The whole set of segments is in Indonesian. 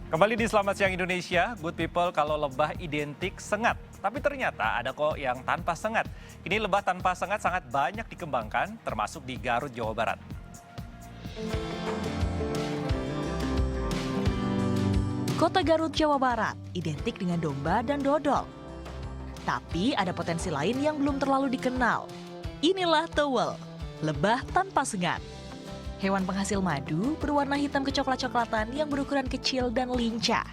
Kembali di Selamat Siang Indonesia, good people, kalau lebah identik sengat. Tapi ternyata ada kok yang tanpa sengat. Ini lebah tanpa sengat sangat banyak dikembangkan, termasuk di Garut, Jawa Barat. Kota Garut, Jawa Barat, identik dengan domba dan dodol. Tapi ada potensi lain yang belum terlalu dikenal. Inilah tewel, lebah tanpa sengat. Hewan penghasil madu berwarna hitam kecoklat-coklatan yang berukuran kecil dan lincah.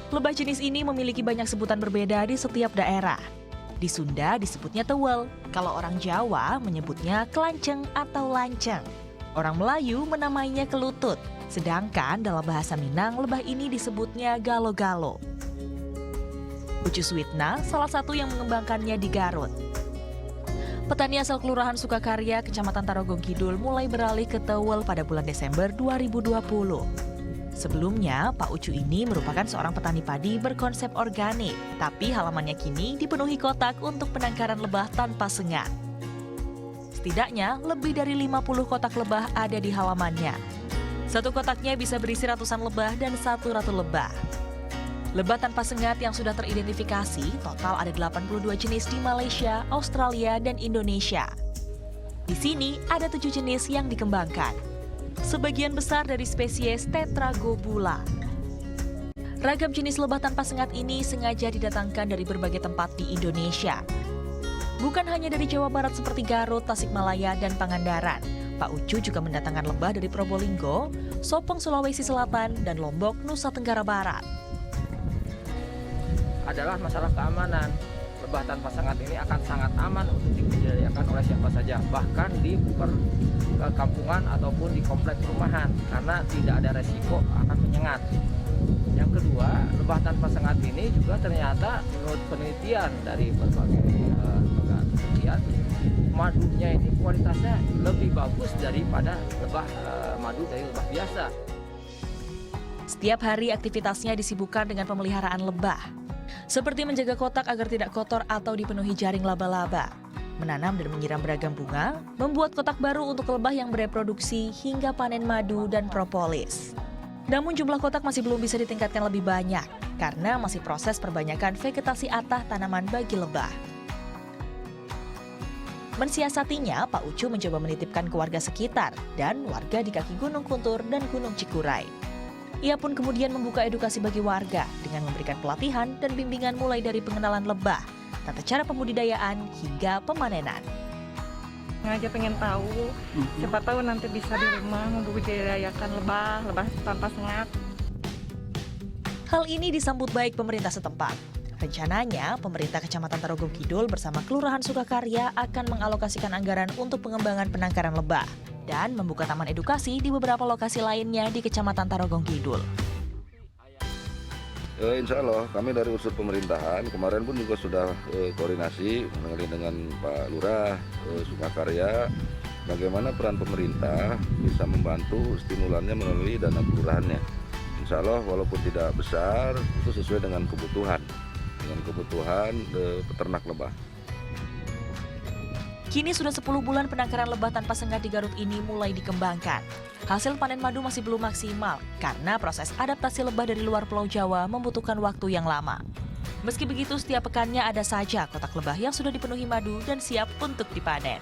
Lebah jenis ini memiliki banyak sebutan berbeda di setiap daerah. Di Sunda disebutnya tewel, kalau orang Jawa menyebutnya kelanceng atau lanceng. Orang Melayu menamainya kelutut, sedangkan dalam bahasa Minang lebah ini disebutnya galo-galo. Ucu Switna salah satu yang mengembangkannya di Garut. Petani asal Kelurahan Sukakarya, Kecamatan Tarogong Kidul mulai beralih ke tewel pada bulan Desember 2020. Sebelumnya, Pak Ucu ini merupakan seorang petani padi berkonsep organik, tapi halamannya kini dipenuhi kotak untuk penangkaran lebah tanpa sengat. Setidaknya, lebih dari 50 kotak lebah ada di halamannya. Satu kotaknya bisa berisi ratusan lebah dan satu ratu lebah. Lebah tanpa sengat yang sudah teridentifikasi total ada 82 jenis di Malaysia, Australia, dan Indonesia. Di sini ada 7 jenis yang dikembangkan. Sebagian besar dari spesies Tetragobula. Ragam jenis lebah tanpa sengat ini sengaja didatangkan dari berbagai tempat di Indonesia. Bukan hanya dari Jawa Barat seperti Garut, Tasikmalaya, dan Pangandaran. Pak Ucu juga mendatangkan lebah dari Probolinggo, Sopeng, Sulawesi Selatan, dan Lombok, Nusa Tenggara Barat. Adalah masalah keamanan. Lebah tanpa sengat ini akan sangat aman untuk dibudidayakan oleh siapa saja, bahkan di perkampungan ataupun di komplek perumahan, karena tidak ada resiko akan menyengat. Yang kedua, lebah tanpa sengat ini juga ternyata menurut penelitian dari berbagai lembaga penelitian, madunya ini kualitasnya lebih bagus daripada madu dari lebah biasa. Setiap hari aktivitasnya disibukkan dengan pemeliharaan lebah. Seperti menjaga kotak agar tidak kotor atau dipenuhi jaring laba-laba, menanam dan menyiram beragam bunga, membuat kotak baru untuk lebah yang bereproduksi hingga panen madu dan propolis. Namun jumlah kotak masih belum bisa ditingkatkan lebih banyak karena masih proses perbanyakan vegetasi atah tanaman bagi lebah. Mensiasatinya, Pak Ucu mencoba menitipkan ke warga sekitar dan warga di kaki Gunung Kuntur dan Gunung Cikuray. Ia pun kemudian membuka edukasi bagi warga dengan memberikan pelatihan dan bimbingan mulai dari pengenalan lebah, tata cara pembudidayaan hingga pemanenan. Aja pengen tahu, siapa tahu nanti bisa di rumah membudidayakan lebah tanpa sengat. Hal ini disambut baik pemerintah setempat. Rencananya, pemerintah Kecamatan Tarogong Kidul bersama Kelurahan Sukakarya akan mengalokasikan anggaran untuk pengembangan penangkaran lebah dan membuka taman edukasi di beberapa lokasi lainnya di Kecamatan Tarogong Kidul. Insya Allah kami dari unsur pemerintahan kemarin pun juga sudah koordinasi dengan Pak Lurah Sukakarya bagaimana peran pemerintah bisa membantu stimulannya melalui dana kelurahannya. Insya Allah walaupun tidak besar itu sesuai dengan kebutuhan peternak lebah. Kini sudah 10 bulan penangkaran lebah tanpa sengat di Garut ini mulai dikembangkan. Hasil panen madu masih belum maksimal karena proses adaptasi lebah dari luar Pulau Jawa membutuhkan waktu yang lama. Meski begitu, setiap pekannya ada saja kotak lebah yang sudah dipenuhi madu dan siap untuk dipanen.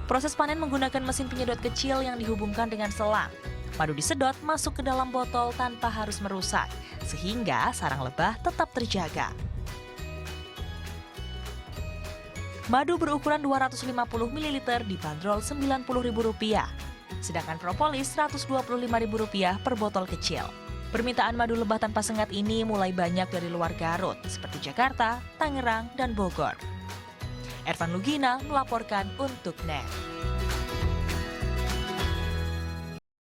Proses panen menggunakan mesin penyedot kecil yang dihubungkan dengan selang. Madu disedot masuk ke dalam botol tanpa harus merusak, sehingga sarang lebah tetap terjaga. Madu berukuran 250 ml dibanderol Rp90.000, sedangkan propolis Rp125.000 per botol kecil. Permintaan madu lebah tanpa sengat ini mulai banyak dari luar Garut, seperti Jakarta, Tangerang, dan Bogor. Ervan Lugina melaporkan untuk NET.